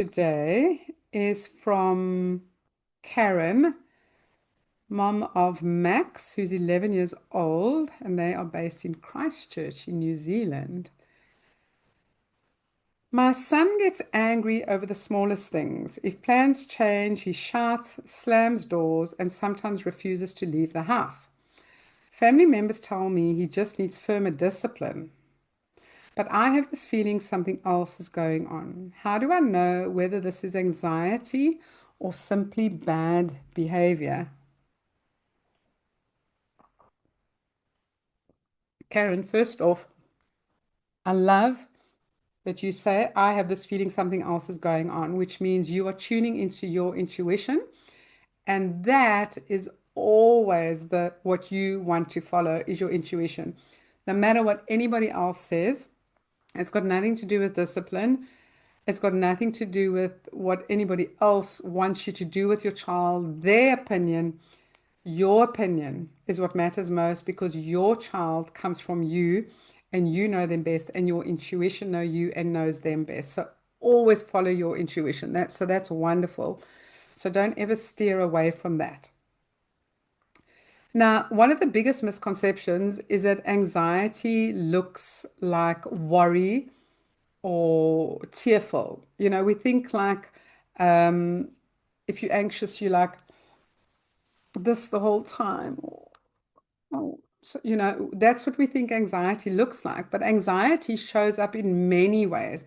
Today is from Karen, mom of Max, who's 11 years old, and they are based in Christchurch in New Zealand. My son gets angry over the smallest things. If plans change, he shouts, slams doors, and sometimes refuses to leave the house. Family members tell me he just needs firmer discipline. But I have this feeling something else is going on. How do I know whether this is anxiety or simply bad behavior? Karen, first off, I love that you say, I have this feeling something else is going on, which means you are tuning into your intuition. And that is always what you want to follow is your intuition. No matter what anybody else says, it's got nothing to do with discipline. It's got nothing to do with what anybody else wants you to do with your child. Their opinion, your opinion is what matters most because your child comes from you and you know them best and your intuition know you and knows them best. So always follow your intuition. That's wonderful. So don't ever steer away from that. Now, one of the biggest misconceptions is that anxiety looks like worry or tearful. We think like if you're anxious, you're like this the whole time. So, that's what we think anxiety looks like. But anxiety shows up in many ways.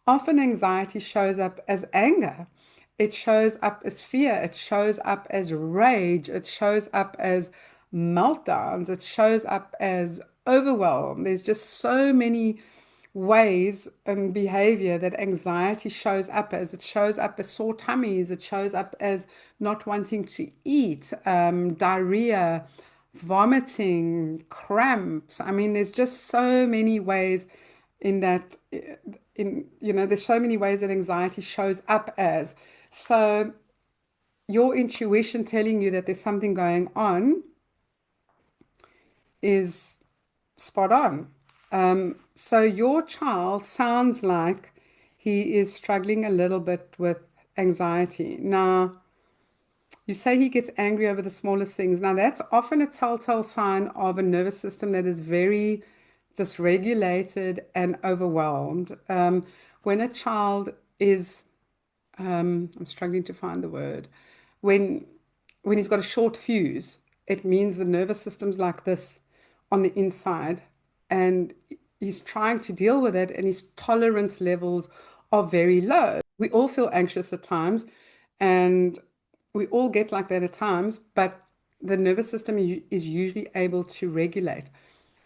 Often anxiety shows up as anger. It shows up as fear. It shows up as rage. It shows up as meltdowns. It shows up as overwhelm. There's just so many ways and behavior that anxiety shows up as. It shows up as sore tummies. It shows up as not wanting to eat, diarrhea, vomiting, cramps. I mean, there's just so many ways in that, there's so many ways that anxiety shows up as. So your intuition telling you that there's something going on is spot on. So your child sounds like he is struggling a little bit with anxiety. Now, you say he gets angry over the smallest things. Now, that's often a telltale sign of a nervous system that is very dysregulated and overwhelmed. When a child is, I'm struggling to find the word, when when he's got a short fuse, it means the nervous system's like this on the inside, and he's trying to deal with it, and his tolerance levels are very low. We all feel anxious at times, and we all get like that at times, but the nervous system is usually able to regulate.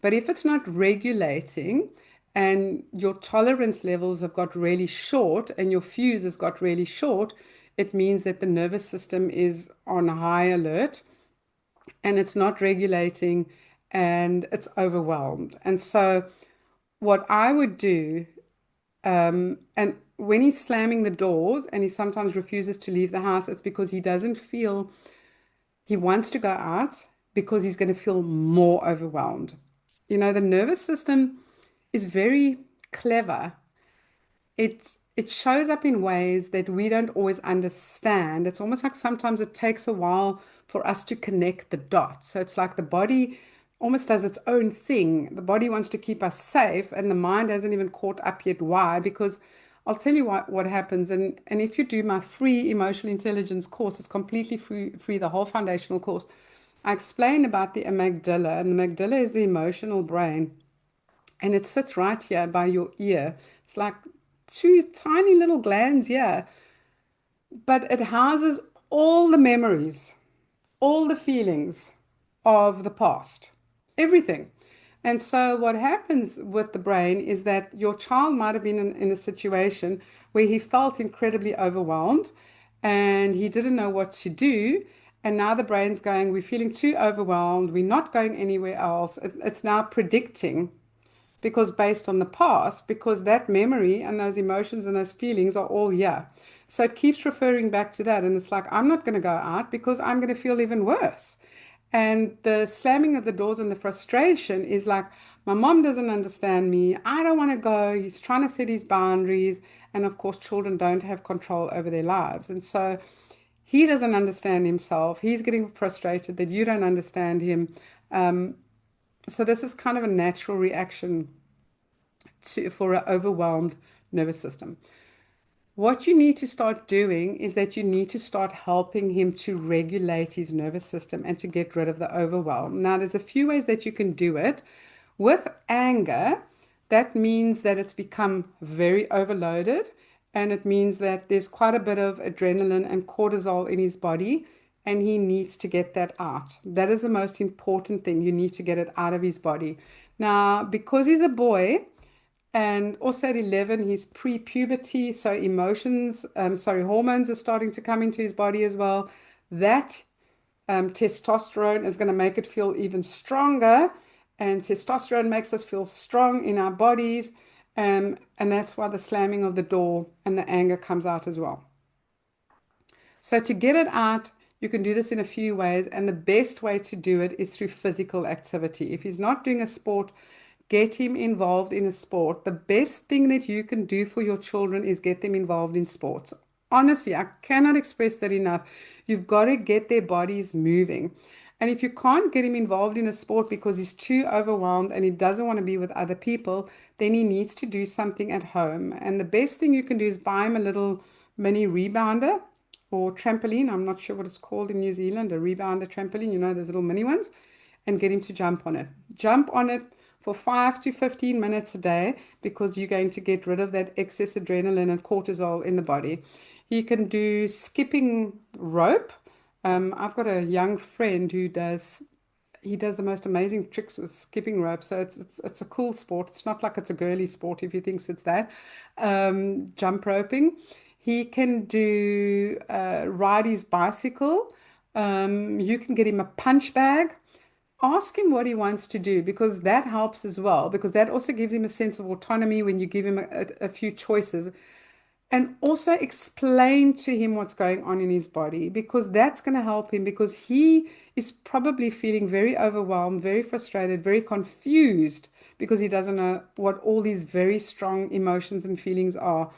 But if it's not regulating and your tolerance levels have got really short and your fuse has got really short, it means that the nervous system is on high alert and it's not regulating and it's overwhelmed. And so, what I would do, and when he's slamming the doors and he sometimes refuses to leave the house, it's because he doesn't feel he wants to go out because he's going to feel more overwhelmed. The nervous system is very clever. It shows up in ways that we don't always understand. It's almost like sometimes it takes a while for us to connect the dots. So it's like the body almost does its own thing. The body wants to keep us safe, and the mind hasn't even caught up yet. Why? Because I'll tell you what happens. And if you do my free emotional intelligence course, it's completely free, the whole foundational course. I explain about the amygdala, and the amygdala is the emotional brain, and it sits right here by your ear. It's like two tiny little glands here, but it houses all the memories, all the feelings of the past, everything. And so, what happens with the brain is that your child might have been in a situation where he felt incredibly overwhelmed and he didn't know what to do. And now the brain's going, we're feeling too overwhelmed, we're not going anywhere else. It's now predicting because based on the past, because that memory and those emotions and those feelings are all here. So it keeps referring back to that. And it's like, I'm not going to go out because I'm going to feel even worse. And the slamming of the doors and the frustration is like, My mom doesn't understand me. I don't want to go. He's trying to set his boundaries. And of course, children don't have control over their lives. And so he doesn't understand himself. He's getting frustrated that you don't understand him. So this is kind of a natural reaction for an overwhelmed nervous system. What you need to start doing is that you need to start helping him to regulate his nervous system and to get rid of the overwhelm. Now, there's a few ways that you can do it. With anger, that means that it's become very overloaded, and it means that there's quite a bit of adrenaline and cortisol in his body, and he needs to get that out. That is the most important thing. You need to get it out of his body. Now, because he's a boy, and also at 11, he's pre-puberty, so hormones are starting to come into his body as well. That testosterone is going to make it feel even stronger, and testosterone makes us feel strong in our bodies, and that's why the slamming of the door and the anger comes out as well. So to get it out, you can do this in a few ways, and the best way to do it is through physical activity. If he's not doing a sport, get him involved in a sport. The best thing that you can do for your children is get them involved in sports. Honestly, I cannot express that enough. You've got to get their bodies moving. And if you can't get him involved in a sport because he's too overwhelmed and he doesn't want to be with other people, then he needs to do something at home. And the best thing you can do is buy him a little mini rebounder or trampoline. I'm not sure what it's called in New Zealand, a rebounder trampoline, those little mini ones, and get him to jump on it. Jump on it for 5 to 15 minutes a day because you're going to get rid of that excess adrenaline and cortisol in the body. He can do skipping rope. I've got a young friend who does the most amazing tricks with skipping rope. So it's a cool sport. It's not like it's a girly sport if he thinks it's that. Jump roping. He can do ride his bicycle. You can get him a punch bag. Ask him what he wants to do because that helps as well, because that also gives him a sense of autonomy when you give him a few choices. And also explain to him what's going on in his body because that's going to help him because he is probably feeling very overwhelmed, very frustrated, very confused because he doesn't know what all these very strong emotions and feelings are.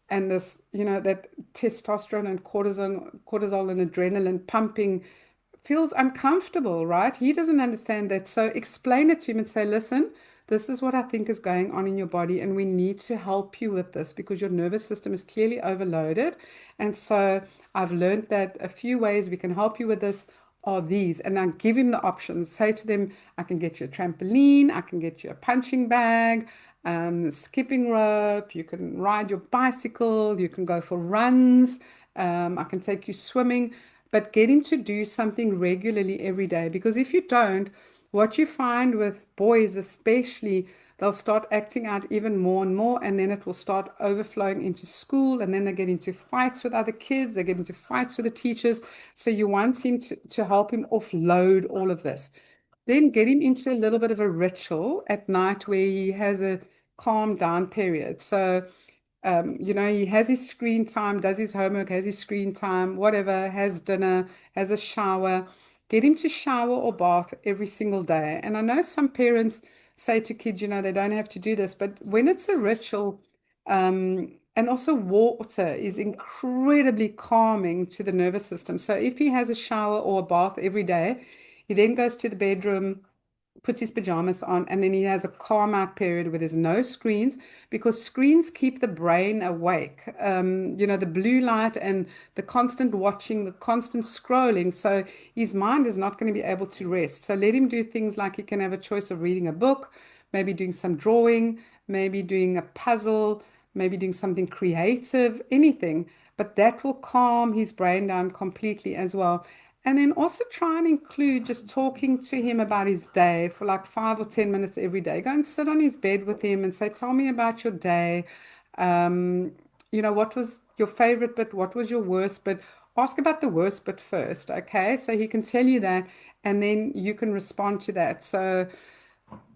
And this, that testosterone and cortisol and adrenaline pumping feels uncomfortable, right? He doesn't understand that. So explain it to him and say, listen, this is what I think is going on in your body, and we need to help you with this because your nervous system is clearly overloaded. And so I've learned that a few ways we can help you with this are these. And now give him the options. Say to them, I can get you a trampoline, I can get you a punching bag, skipping rope, you can ride your bicycle, you can go for runs, I can take you swimming, but get him to do something regularly every day. Because if you don't, what you find with boys, especially, they'll start acting out even more and more, and then it will start overflowing into school, and then they get into fights with other kids, they get into fights with the teachers. So you want him to help him offload all of this. Then get him into a little bit of a ritual at night where he has a calm down period. So, he has his screen time, does his homework, has his screen time, whatever, has dinner, has a shower. Get him to shower or bath every single day. And I know some parents say to kids, they don't have to do this, but when it's a ritual, and also water is incredibly calming to the nervous system. So if he has a shower or a bath every day, he then goes to the bedroom, puts his pajamas on, and then he has a calm out period where there's no screens because screens keep the brain awake. The blue light and the constant watching, the constant scrolling. So his mind is not going to be able to rest. So let him do things like he can have a choice of reading a book, maybe doing some drawing, maybe doing a puzzle, maybe doing something creative, anything. But that will calm his brain down completely as well. And then also try and include just talking to him about his day for like 5 or 10 minutes every day. Go and sit on his bed with him and say, tell me about your day. What was your favorite bit? What was your worst bit? Ask about the worst bit first, okay? So he can tell you that, and then you can respond to that. So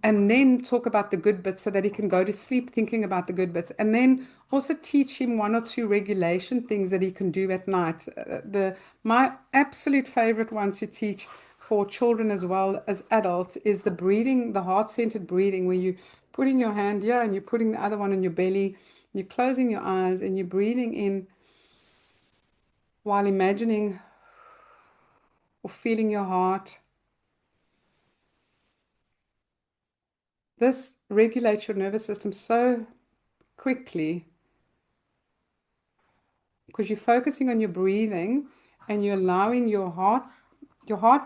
and then talk about the good bits so that he can go to sleep thinking about the good bits. And then also teach him one or two regulation things that he can do at night. My absolute favorite one to teach for children as well as adults is the breathing, the heart-centered breathing, where you're putting your hand here and you're putting the other one on your belly, you're closing your eyes and you're breathing in while imagining or feeling your heart. This regulates your nervous system so quickly because you're focusing on your breathing and you're allowing your heart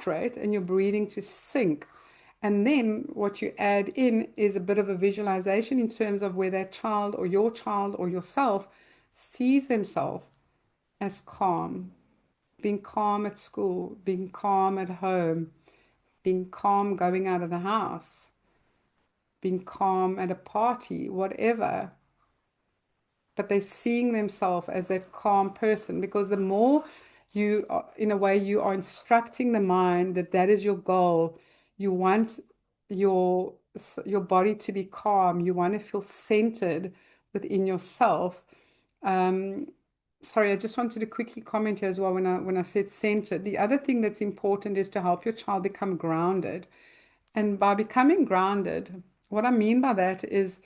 rate and your breathing to sync. And then what you add in is a bit of a visualization in terms of where that child or yourself sees themselves as calm, being calm at school, being calm at home, being calm going out of the house, being calm at a party, whatever. But they're seeing themselves as that calm person, because the more you are, in a way, you are instructing the mind that that is your goal. You want your your body to be calm. You want to feel centered within yourself. Um, Sorry, I just wanted to quickly comment here as well when I said centered. The other thing that's important is to help your child become grounded. And by becoming grounded, what I mean by that is,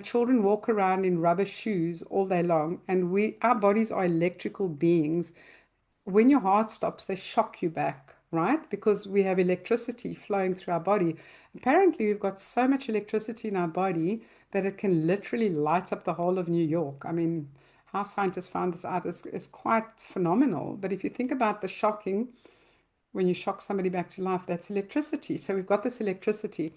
children walk around in rubber shoes all day long, and our bodies are electrical beings. When your heart stops, they shock you back, right? Because we have electricity flowing through our body. Apparently, we've got so much electricity in our body that it can literally light up the whole of New York. I mean, how scientists found this out is quite phenomenal. But if you think about the shocking, when you shock somebody back to life, that's electricity. So we've got this electricity.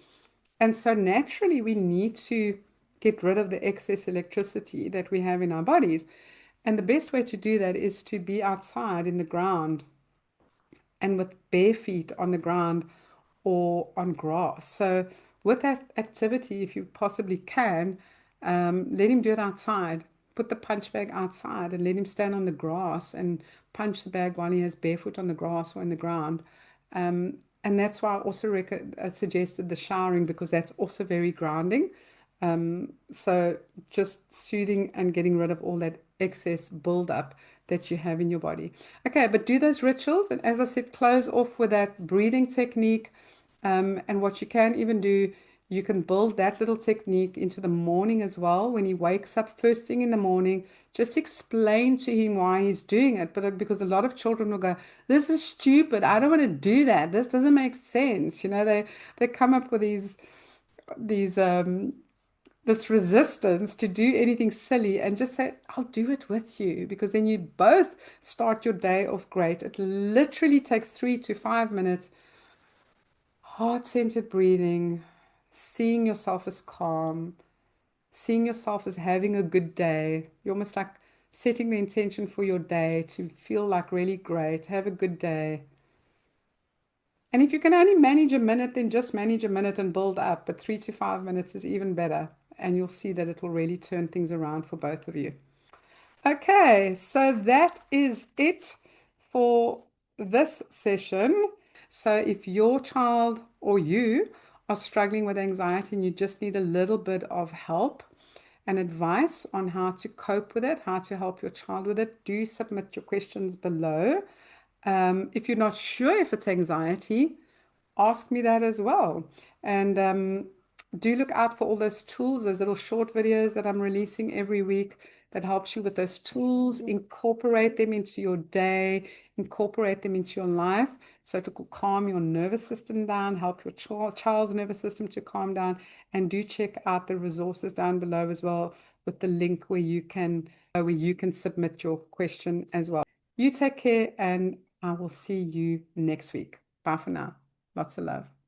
And so naturally, we need to get rid of the excess electricity that we have in our bodies. And the best way to do that is to be outside in the ground and with bare feet on the ground or on grass. So, with that activity, if you possibly can, let him do it outside. Put the punch bag outside and let him stand on the grass and punch the bag while he has barefoot on the grass or in the ground. And that's why I also suggested the showering, because that's also very grounding. So just soothing and getting rid of all that excess buildup that you have in your body. Okay, but do those rituals. And as I said, close off with that breathing technique. And what you can even do, you can build that little technique into the morning as well. When he wakes up first thing in the morning, just explain to him why he's doing it. But because a lot of children will go, "This is stupid. I don't want to do that. This doesn't make sense." They come up with these this resistance to do anything silly, and just say, "I'll do it with you," because then you both start your day off great. It literally takes 3 to 5 minutes. Heart-centered breathing, seeing yourself as calm, seeing yourself as having a good day. You're almost like setting the intention for your day to feel like really great, have a good day. And if you can only manage a minute, then just manage a minute and build up. But 3 to 5 minutes is even better. And you'll see that it will really turn things around for both of you. Okay, so that is it for this session. So if your child or you are struggling with anxiety and you just need a little bit of help and advice on how to cope with it, how to help your child with it, do submit your questions below. If you're not sure if it's anxiety, ask me that as well. And do look out for all those tools, those little short videos that I'm releasing every week that helps you with those tools. Incorporate them into your day, incorporate them into your life, so it will calm your nervous system down, help your child's nervous system to calm down. And do check out the resources down below as well, with the link where you can submit your question as well. You take care, and I will see you next week. Bye for now. Lots of love.